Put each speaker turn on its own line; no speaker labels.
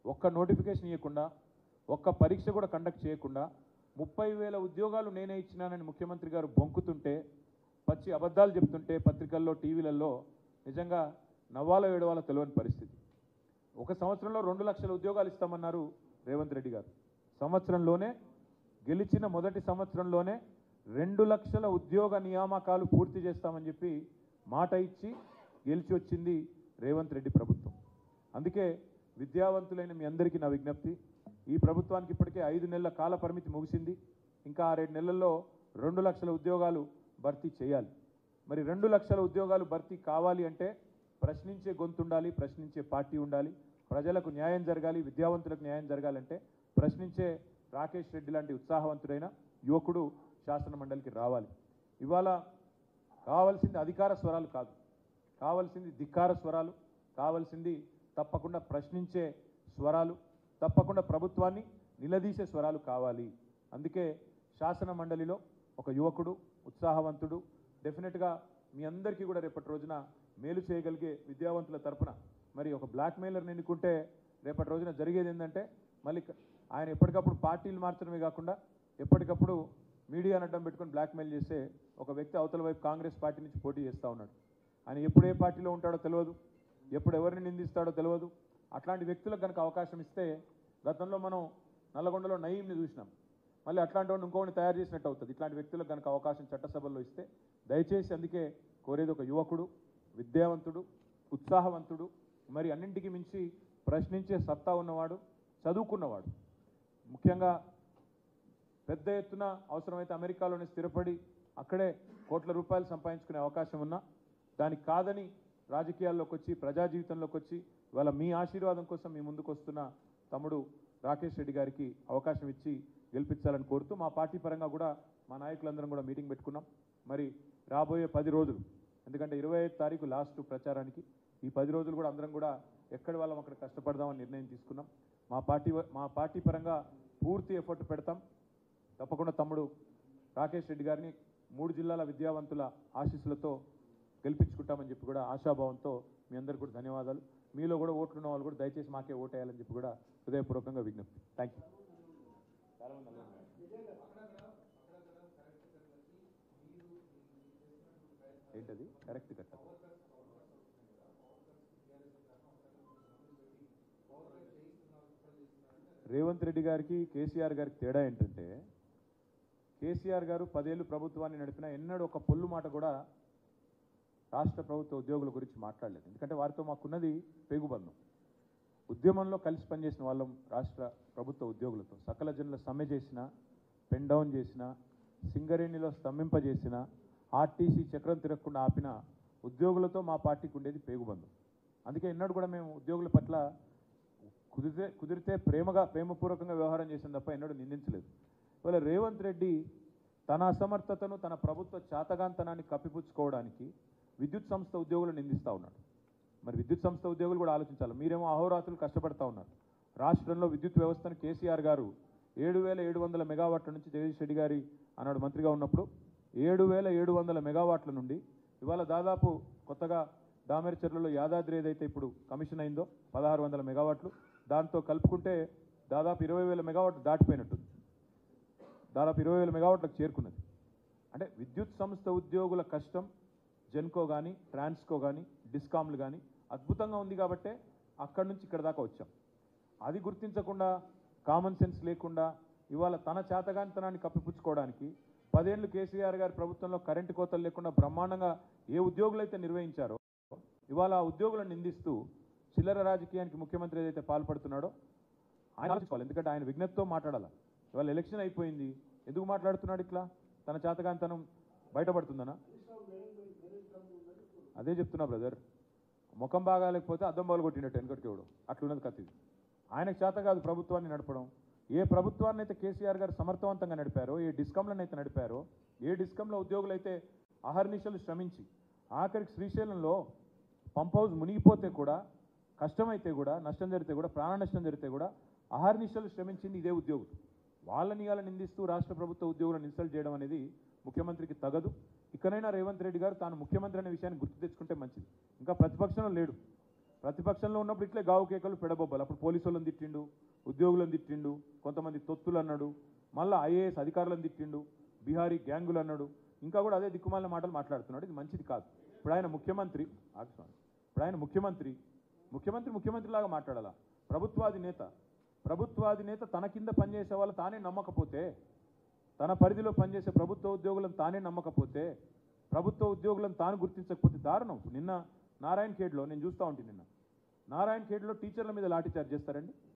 ఒక్క నోటిఫికేషన్ ఇవ్వకుండా ఒక్క పరీక్ష కూడా కండక్ట్ చేయకుండా 30,000 ఉద్యోగాలు నేనే ఇచ్చినానని ముఖ్యమంత్రి గారు బొంకుతుంటే, పచ్చి అబద్ధాలు చెప్తుంటే పత్రికల్లో టీవీలలో నిజంగా నవ్వాలో ఏడవాలో తెలియని పరిస్థితి. ఒక సంవత్సరంలో 2 లక్షల ఉద్యోగాలు ఇస్తామన్నారు రేవంత్ రెడ్డి గారు. సంవత్సరంలోనే గెలిచిన మొదటి సంవత్సరంలోనే 2 లక్షల ఉద్యోగ నియామకాలు పూర్తి చేస్తామని చెప్పి మాట ఇచ్చి గెలిచి వచ్చింది రేవంత్ రెడ్డి ప్రభుత్వం. అందుకే విద్యావంతులైన మీ అందరికీ నా విజ్ఞప్తి, ఈ ప్రభుత్వానికి ఇప్పటికే 5 నెలల కాల పరిమితి ముగిసింది. ఇంకా 6 నెలల్లో 2 లక్షల ఉద్యోగాలు భర్తీ చేయాలి. మరి 2 లక్షల ఉద్యోగాలు భర్తీ కావాలి అంటే ప్రశ్నించే గొంతు ఉండాలి, ప్రశ్నించే పార్టీ ఉండాలి, ప్రజలకు న్యాయం జరగాలి, విద్యావంతులకు న్యాయం జరగాలంటే ప్రశ్నించే రాకేష్ రెడ్డి లాంటి ఉత్సాహవంతుడైన యువకుడు శాసన మండలికి రావాలి. ఇవాళ కావాల్సింది అధికార స్వరాలు కాదు, కావాల్సింది ధిక్కార స్వరాలు, కావాల్సింది తప్పకుండా ప్రశ్నించే స్వరాలు, తప్పకుండా ప్రభుత్వాన్ని నిలదీసే స్వరాలు కావాలి. అందుకే శాసన మండలిలో ఒక యువకుడు ఉత్సాహవంతుడు డెఫినెట్గా మీ అందరికీ కూడా రేపటి రోజున మేలు చేయగలిగే విద్యావంతుల తరపున మరి ఒక బ్లాక్ మెయిలర్ని ఎన్నుకుంటే రేపటి రోజున జరిగేది ఏంటంటే మళ్ళీ ఆయన ఎప్పటికప్పుడు పార్టీలు మార్చడమే కాకుండా ఎప్పటికప్పుడు మీడియాను అడ్డం పెట్టుకొని బ్లాక్మెయిల్ చేసే ఒక వ్యక్తి అవతల వైపు కాంగ్రెస్ పార్టీ నుంచి పోటీ చేస్తూ ఉన్నాడు. ఆయన ఎప్పుడు ఏ పార్టీలో ఉంటాడో తెలియదు, ఎప్పుడు ఎవరిని నిందిస్తాడో తెలియదు. అట్లాంటి వ్యక్తులకు కనుక అవకాశం ఇస్తే గతంలో మనం నల్లగొండలో నయీంని చూసినాం, మళ్ళీ అట్లాంటి వాడిని ఇంకోని తయారు చేసినట్టు అవుతుంది. ఇట్లాంటి వ్యక్తులకు కనుక అవకాశం చట్టసభల్లో ఇస్తే దయచేసి అందుకే కోరేది ఒక యువకుడు, విద్యావంతుడు, ఉత్సాహవంతుడు, మరి అన్నింటికి మించి ప్రశ్నించే సత్తా ఉన్నవాడు, చదువుకున్నవాడు, ముఖ్యంగా పెద్ద ఎత్తున అవసరమైతే అమెరికాలోనే స్థిరపడి అక్కడే కోట్ల రూపాయలు సంపాదించుకునే అవకాశం ఉన్నా దానికి కాదని రాజకీయాల్లోకి వచ్చి ప్రజా జీవితంలోకి వచ్చి ఇవాళ మీ ఆశీర్వాదం కోసం మీ ముందుకు వస్తున్న తమ్ముడు రాకేష్ రెడ్డి గారికి అవకాశం ఇచ్చి గెలిపించాలని కోరుతూ మా పార్టీ పరంగా కూడా మా నాయకులందరం కూడా మీటింగ్ పెట్టుకున్నాం. మరి రాబోయే 10 రోజులు, ఎందుకంటే 25 తారీఖు లాస్ట్ ప్రచారానికి, ఈ 10 రోజులు కూడా అందరం కూడా ఎక్కడి వాళ్ళం అక్కడ కష్టపడదామని నిర్ణయం తీసుకున్నాం. మా పార్టీ పరంగా పూర్తి ఎఫర్ట్ పెడతాం. తప్పకుండా తమ్ముడు రాకేష్ రెడ్డి గారిని 3 జిల్లాల విద్యావంతుల ఆశీస్సులతో గెలిపించుకుంటామని చెప్పి కూడా ఆశాభావంతో మీ అందరికీ కూడా ధన్యవాదాలు. మీలో కూడా ఓట్లున్న వాళ్ళు కూడా దయచేసి మాకే ఓటేయాలని చెప్పి కూడా హృదయపూర్వకంగా విజ్ఞప్తి. Thank you. ఏంటది కరెక్ట్ కట్ట రేవంత్ రెడ్డి గారికి కేసీఆర్ గారికి తేడా ఏంటంటే, కేసీఆర్ గారు 10 ఏళ్ళు ప్రభుత్వాన్ని నడిపినా ఎన్నడూ ఒక పొల్లు మాట కూడా రాష్ట్ర ప్రభుత్వ ఉద్యోగుల గురించి మాట్లాడలేదు. ఎందుకంటే వారితో మాకున్నది పేగుబంధం. ఉద్యమంలో కలిసి పనిచేసిన వాళ్ళం రాష్ట్ర ప్రభుత్వ ఉద్యోగులతో. సకల జనుల సమ్మె చేసిన, పెన్ డౌన్ చేసిన, సింగరేణిలో స్తంభింపజేసిన, ఆర్టీసీ చక్రం తిరగకుండా ఆపిన ఉద్యోగులతో మా పార్టీకి ఉండేది పేగుబంధం. అందుకే ఎన్నడూ కూడా మేము ఉద్యోగుల పట్ల కుదిరితే ప్రేమపూర్వకంగా వ్యవహారం చేసిన తప్ప ఎన్నడూ నిందించలేదు. ఇవాళ రేవంత్ రెడ్డి తన అసమర్థతను, తన ప్రభుత్వ చాతగాంతనాన్ని కప్పిపుచ్చుకోవడానికి విద్యుత్ సంస్థ ఉద్యోగులు నిందిస్తూ ఉన్నాడు. మరి విద్యుత్ సంస్థ ఉద్యోగులు కూడా ఆలోచించాలి. మీరేమో అహోరాత్రులు కష్టపడతా ఉన్నారు. రాష్ట్రంలో విద్యుత్ వ్యవస్థను కేసీఆర్ గారు 7,700 మెగావాట్ల నుంచి జగదీష్ రెడ్డి గారి ఆనాడు మంత్రిగా ఉన్నప్పుడు 7,700 మెగావాట్ల నుండి ఇవాళ దాదాపు కొత్తగా దామెరచెర్లలో యాదాద్రి ఏదైతే ఇప్పుడు కమిషన్ అయిందో 1,600 మెగావాట్లు, దాంతో కలుపుకుంటే దాదాపు 20,000 మెగావాట్లు దాటిపోయినట్టుంది. దాదాపు 20,000 మెగావాట్లకు చేరుకున్నది. అంటే విద్యుత్ సంస్థ ఉద్యోగుల కష్టం జెన్కో కానీ, ట్రాన్స్కో కానీ, డిస్కామ్లు కానీ అద్భుతంగా ఉంది కాబట్టే అక్కడి నుంచి ఇక్కడ దాకా వచ్చాం. అది గుర్తించకుండా, కామన్ సెన్స్ లేకుండా ఇవాళ తన చేతగానితనాన్ని కప్పిపుచ్చుకోవడానికి 10 ఏళ్ళు కేసీఆర్ గారి ప్రభుత్వంలో కరెంటు కోతలు లేకుండా బ్రహ్మాండంగా ఏ ఉద్యోగులైతే నిర్వహించారో ఇవాళ ఆ ఉద్యోగులను నిందిస్తూ చిల్లర రాజకీయానికి ముఖ్యమంత్రి ఏదైతే పాల్పడుతున్నాడో ఆయన ఆలోచించుకోవాలి. ఎందుకంటే ఆయన విజ్ఞతతో మాట్లాడాలి. ఇవాళ ఎలక్షన్ అయిపోయింది, ఎందుకు మాట్లాడుతున్నాడు ఇట్లా? తన చేతగానితనం బయటపడుతుందనా? అదే చెప్తున్నా బ్రదర్, ముఖం బాగాలేకపోతే అద్దం బాలు కొట్టినట్టు వెనకటికేవుడు అట్లున్నది కత్తి. ఆయనకు చేత కాదు ప్రభుత్వాన్ని నడపడం. ఏ ప్రభుత్వాన్ని అయితే కేసీఆర్ గారు సమర్థవంతంగా నడిపారో, ఏ డిస్కంలను అయితే నడిపారో, ఏ డిస్కంలో ఉద్యోగులు అయితే అహర్నిశలు శ్రమించి ఆఖరికి శ్రీశైలంలో పంప్ హౌస్ మునిగిపోతే కూడా, కష్టమైతే కూడా, నష్టం జరిగితే కూడా, ప్రాణ నష్టం జరిగితే కూడా అహర్నిశలు శ్రమించింది ఇదే ఉద్యోగులు. వాళ్ళని ఇలా నిందిస్తూ రాష్ట్ర ప్రభుత్వ ఉద్యోగులను ఇన్సల్ట్ చేయడం అనేది ముఖ్యమంత్రికి తగదు. ఇకనైనా రేవంత్ రెడ్డి గారు తాను ముఖ్యమంత్రి అనే విషయాన్ని గుర్తు తెచ్చుకుంటే మంచిది. ఇంకా ప్రతిపక్షంలో లేడు, ప్రతిపక్షంలో ఉన్నప్పుడు ఇట్లే గావు కేకలు పెడబొబ్బలు. అప్పుడు పోలీసు వాళ్ళని తిట్టిండు, ఉద్యోగులను తిట్టిండు, కొంతమంది తొత్తులు అన్నాడు, మళ్ళీ ఐఏఎస్ అధికారులను తిట్టిండు, బీహారీ గ్యాంగులు అన్నాడు, ఇంకా కూడా అదే దిక్కుమాలిన మాటలు మాట్లాడుతున్నాడు. ఇది మంచిది కాదు. ఇప్పుడు ఆయన ముఖ్యమంత్రి, ఇప్పుడు ఆయన ముఖ్యమంత్రిలాగా మాట్లాడాలా? ప్రభుత్వాధినేత తన కింద పనిచేసే వాళ్ళు తానే నమ్మకపోతే, తన పరిధిలో పనిచేసే ప్రభుత్వ ఉద్యోగులను తానే నమ్మకపోతే, ప్రభుత్వ ఉద్యోగులను తాను గుర్తించకపోతే దారుణం. నిన్న నారాయణ ఖేడ్లో నేను చూస్తూ ఉంటాను, నిన్న నారాయణ ఖేడ్లో టీచర్ల మీద లాఠీ చార్జ్ చేస్తారండి.